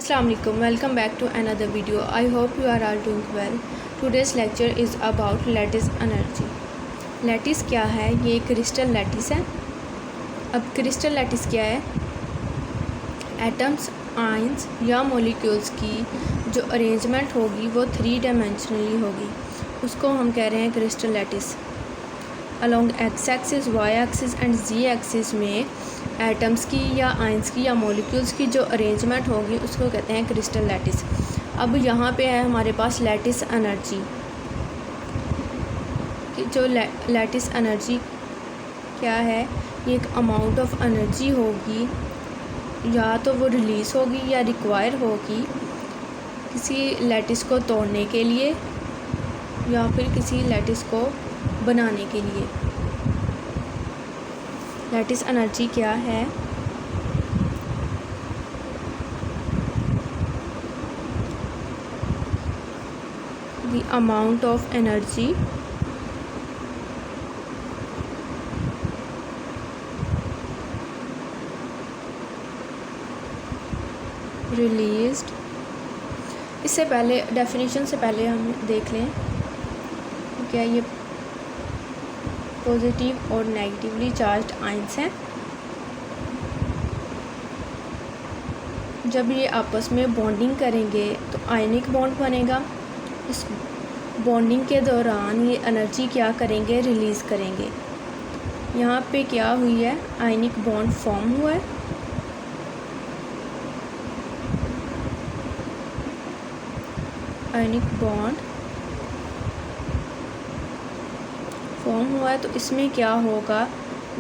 Assalamu alaikum. Welcome back to another video. I hope you are all doing well. Today's lecture is about lattice energy. Lattice क्या है? ये crystal lattice है. अब crystal lattice क्या है? Atoms, ions या molecules की जो अरेंजमेंट होगी वो 3 डायमेंशनली होगी, उसको हम कह रहे हैं crystal lattice. Along x axis, y axis and z axis में एटम्स की या आयंस की या मॉलिक्यूल्स की जो अरेंजमेंट होगी उसको कहते हैं क्रिस्टल लैटिस. अब यहाँ पे है हमारे पास लैटिस एनर्जी. जो लैटिस एनर्जी क्या है? ये एक अमाउंट ऑफ एनर्जी होगी, या तो वो रिलीज़ होगी या रिक्वायर होगी किसी लैटिस को तोड़ने के लिए या फिर किसी लैटिस को बनाने के लिए. लैटिस एनर्जी क्या है? The amount of energy released. इससे पहले डेफिनेशन से पहले हम देख लें क्या ये पॉजिटिव और नेगेटिवली चार्ज्ड आयंस हैं. जब ये आपस में बॉन्डिंग करेंगे तो आयनिक बॉन्ड बनेगा. इस बॉन्डिंग के दौरान ये एनर्जी क्या करेंगे? रिलीज़ करेंगे. यहाँ पे क्या हुई है? आयनिक बॉन्ड फॉर्म हुआ है. आयनिक बॉन्ड फॉर्म हुआ है तो इसमें क्या होगा?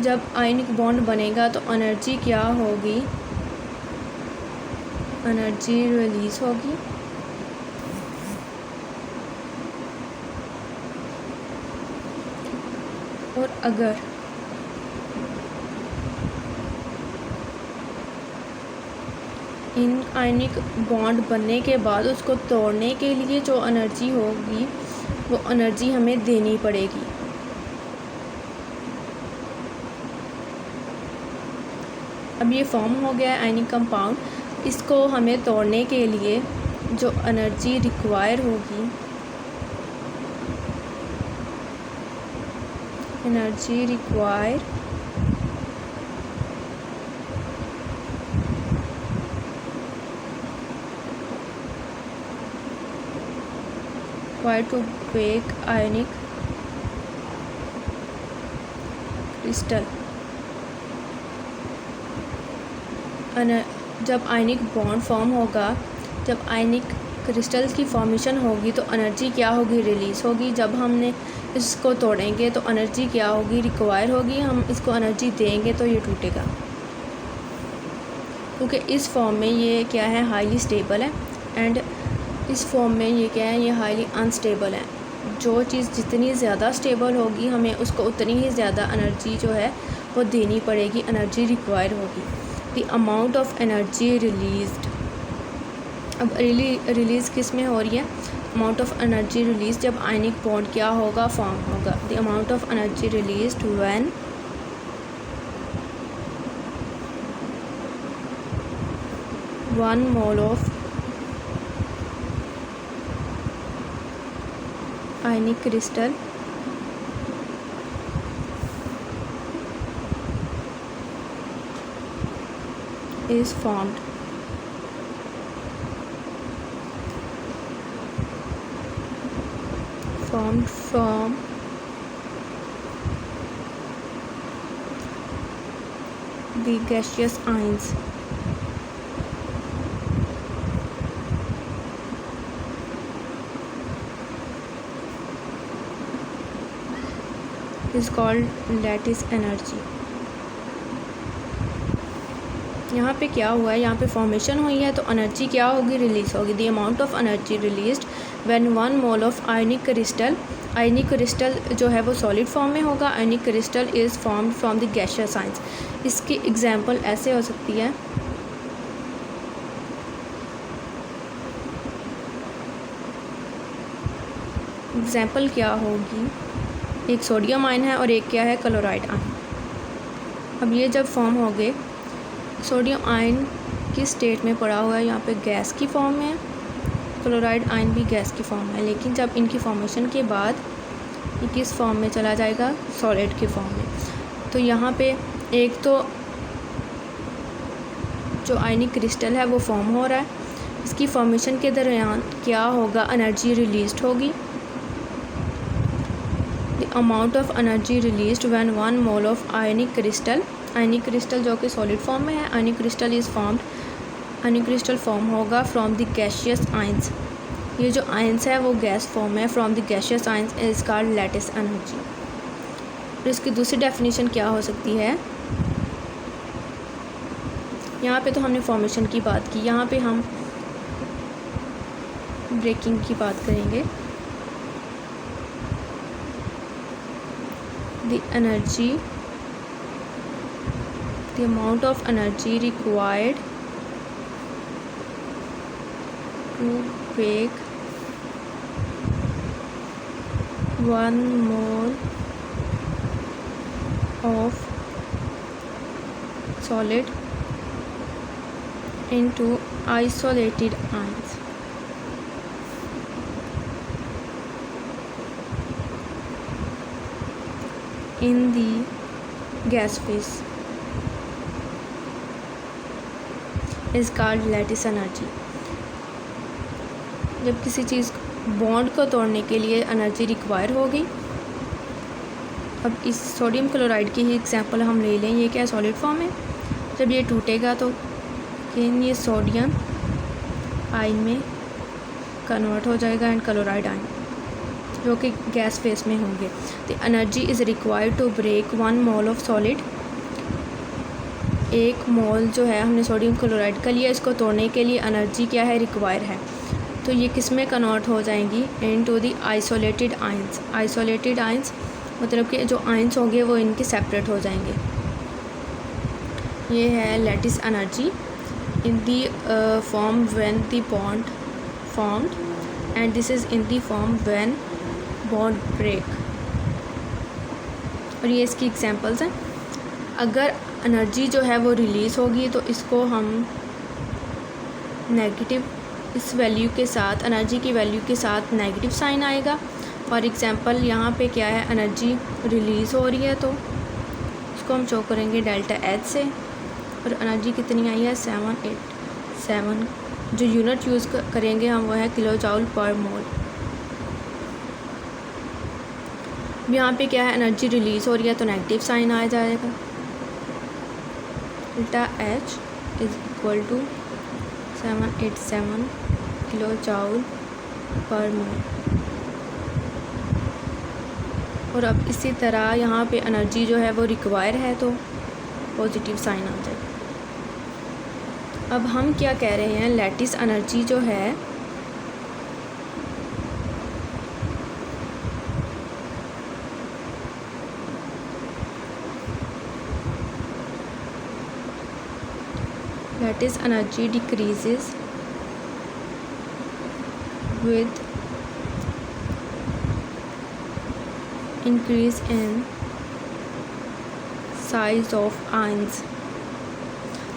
जब आयनिक बॉन्ड बनेगा तो एनर्जी क्या होगी? एनर्जी रिलीज़ होगी. और अगर इन आयनिक बॉन्ड बनने के बाद उसको तोड़ने के लिए जो एनर्जी होगी वो एनर्जी हमें देनी पड़ेगी. अब ये फॉर्म हो गया है आयनिक कंपाउंड. इसको हमें तोड़ने के लिए जो एनर्जी रिक्वायर होगी, energy require to break ionic crystal. जब आयनिक बॉन्ड फॉर्म होगा, जब आयनिक क्रिस्टल्स की फॉर्मेशन होगी तो एनर्जी क्या होगी? रिलीज़ होगी. जब हमने इसको तोड़ेंगे तो एनर्जी क्या होगी? रिक्वायर होगी. हम इसको एनर्जी देंगे तो ये टूटेगा, क्योंकि इस फॉर्म में ये क्या है? हाईली स्टेबल है. एंड इस फॉर्म में ये क्या है? ये हाईली अनस्टेबल है. जो चीज़ जितनी ज़्यादा स्टेबल होगी हमें उसको उतनी ही ज़्यादा एनर्जी जो है वो देनी पड़ेगी, एनर्जी रिक्वायर होगी. The amount of energy released. अब रिलीज़ किस में हो रही है? अमाउंट ऑफ एनर्जी रिलीज जब आयनिक बॉन्ड क्या होगा? फॉर्म होगा. The amount of energy released when one mole of ionic crystal is formed. Formed from the gaseous ions. Is called lattice energy. यहाँ पे क्या हुआ है? यहाँ पे फॉर्मेशन हुई है तो एनर्जी क्या होगी? रिलीज़ होगी. The amount of energy released when 1 mole of ionic crystal. Ionic crystal जो है वो सॉलिड फॉर्म में होगा. Ionic crystal is formed from the gaseous ions. इसकी एग्जांपल ऐसे हो सकती है. एग्जांपल क्या होगी? एक सोडियम आयन है और एक क्या है? Chloride ion. अब ये जब फॉर्म हो गए, सोडियम आयन किस स्टेट में पड़ा हुआ है, यहाँ पे गैस की फॉर्म में है, क्लोराइड आयन भी गैस की फॉर्म है, लेकिन जब इनकी फॉर्मेशन के बाद ये किस फॉर्म में चला जाएगा, सॉलिड की फॉर्म में। तो यहाँ पे एक तो जो आयनिक क्रिस्टल है वो फॉर्म हो रहा है, इसकी फॉर्मेशन के दरमियान क्या होगा, एनर्जी रिलीज़ होगी। The amount of energy released when 1 mole of ionic crystal जो कि सॉलिड फॉर्म में है, ionic crystal is formed, ionic crystal form होगा फ्रॉम द गैसियस आयंस। ये जो आयंस है वो गैस फॉर्म है, from the gaseous ions is called lattice energy. और इसकी दूसरी डेफिनेशन क्या हो सकती है, यहाँ पे तो हमने फॉर्मेशन की बात की, यहाँ पे हम ब्रेकिंग की बात करेंगे। The energy, the amount of energy required to break 1 mole of solid into isolated ions. In the gas phase is called lattice energy. जब किसी चीज़ बॉन्ड को तोड़ने के लिए एनर्जी रिक्वायर होगी, अब इस सोडियम क्लोराइड की ही एग्जांपल हम ले लें, ये क्या है, सॉलिड फॉर्म है। जब ये टूटेगा तो ये सोडियम आयन में कन्वर्ट हो जाएगा एंड क्लोराइड आयन, जो कि गैस फेस में होंगे। The energy is required to break 1 mole of solid. एक मोल जो है हमने सोडियम क्लोराइड का लिया, इसको तोड़ने के लिए एनर्जी क्या है, रिक्वायर है। तो ये किस में कन्वर्ट हो जाएंगी, into the isolated ions. Isolated ions मतलब कि जो आयंस होंगे वो इनके सेपरेट हो जाएंगे। ये है lattice energy in the form when the bond formed and this is in the form when bond break. और ये इसकी एग्जांपल्स हैं। अगर एनर्जी जो है वो रिलीज़ होगी तो इसको हम नेगेटिव, इस वैल्यू के साथ, एनर्जी की वैल्यू के साथ नेगेटिव साइन आएगा। फॉर एग्ज़ाम्पल यहाँ पे क्या है, एनर्जी रिलीज़ हो रही है तो उसको हम शो करेंगे डेल्टा एच से, और एनर्जी कितनी आई है, 787। जो यूनिट यूज़ करेंगे हम वो है किलो जूल पर मोल। यहाँ पे क्या है, एनर्जी रिलीज़ हो रही है तो नेगेटिव साइन आ जाएगा, delta H is equal to 787 kilojoule per mole. और अब इसी तरह यहाँ पे एनर्जी जो है वो रिक्वायर है तो पॉजिटिव साइन आ जाएगा। अब हम क्या कह रहे हैं, लैटिस एनर्जी जो है lattice energy decreases with increase in size of ions।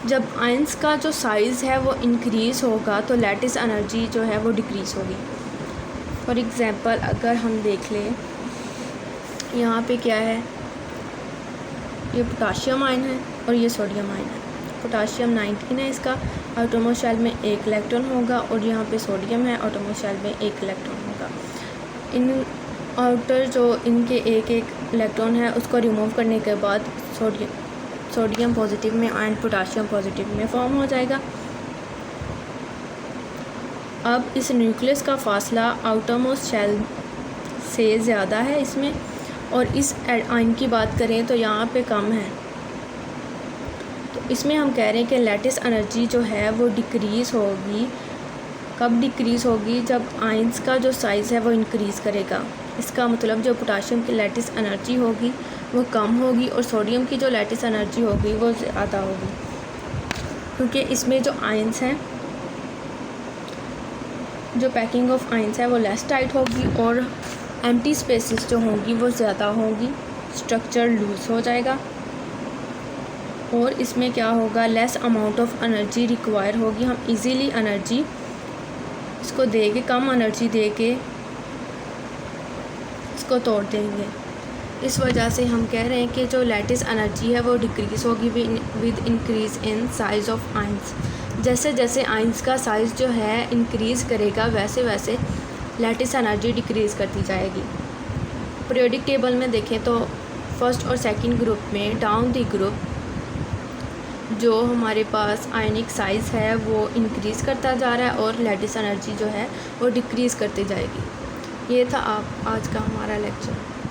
जब आयंस का जो साइज़ है वो इंक्रीज़ होगा तो लैटिस एनर्जी जो है वो डिक्रीज़ होगी। फॉर एग्ज़ाम्पल अगर हम देख लें, यहाँ पे क्या है, ये पोटाशियम आयन है और ये सोडियम आयन है। पोटाशियम 19 है, इसका आटोमो शेल में 1 इलेक्ट्रॉन होगा, और यहाँ पे सोडियम है, आटोमो शेल में 1 इलेक्ट्रॉन होगा। इन आउटर जो इनके एक इलेक्ट्रॉन है उसको रिमूव करने के बाद सोडियम पॉजिटिव में एंड पोटाशियम पॉजिटिव में फॉर्म हो जाएगा। अब इस न्यूक्लियस का फासला आउटरमोस्ट शेल से ज़्यादा है इसमें, और इस आयन की बात करें तो यहाँ पे कम है। तो इसमें हम कह रहे हैं कि लैटिस एनर्जी जो है वो डिक्रीज़ होगी। कब डिक्रीज़ होगी, जब आयंस का जो साइज़ है वो इंक्रीज़ करेगा। इसका मतलब जो पोटाशियम की लैटिस एनर्जी होगी वो कम होगी और सोडियम की जो लैटिस एनर्जी होगी वो ज़्यादा होगी, क्योंकि इसमें जो आयंस हैं, जो पैकिंग ऑफ आयंस है वो लेस टाइट होगी और एम्प्टी स्पेसेस जो होंगी वो ज़्यादा होंगी, स्ट्रक्चर लूज़ हो जाएगा। और इसमें क्या होगा, less amount of energy require होगी। हम इजीली एनर्जी इसको दे के, कम एनर्जी दे के इसको तोड़ देंगे। इस वजह से हम कह रहे हैं कि जो लैटिस एनर्जी है वो डिक्रीज़ होगी with increase in size of ions. जैसे जैसे आइंस का साइज़ जो है इंक्रीज़ करेगा वैसे वैसे लैटिस एनर्जी डिक्रीज़ करती जाएगी। पीरियोडिक टेबल में देखें तो फर्स्ट और सेकंड ग्रुप में डाउन द ग्रुप जो हमारे पास आयनिक साइज़ है वो इंक्रीज़ करता जा रहा है और लैटिस एनर्जी जो है वो डिक्रीज़ करती जाएगी। ये था आज का हमारा लेक्चर।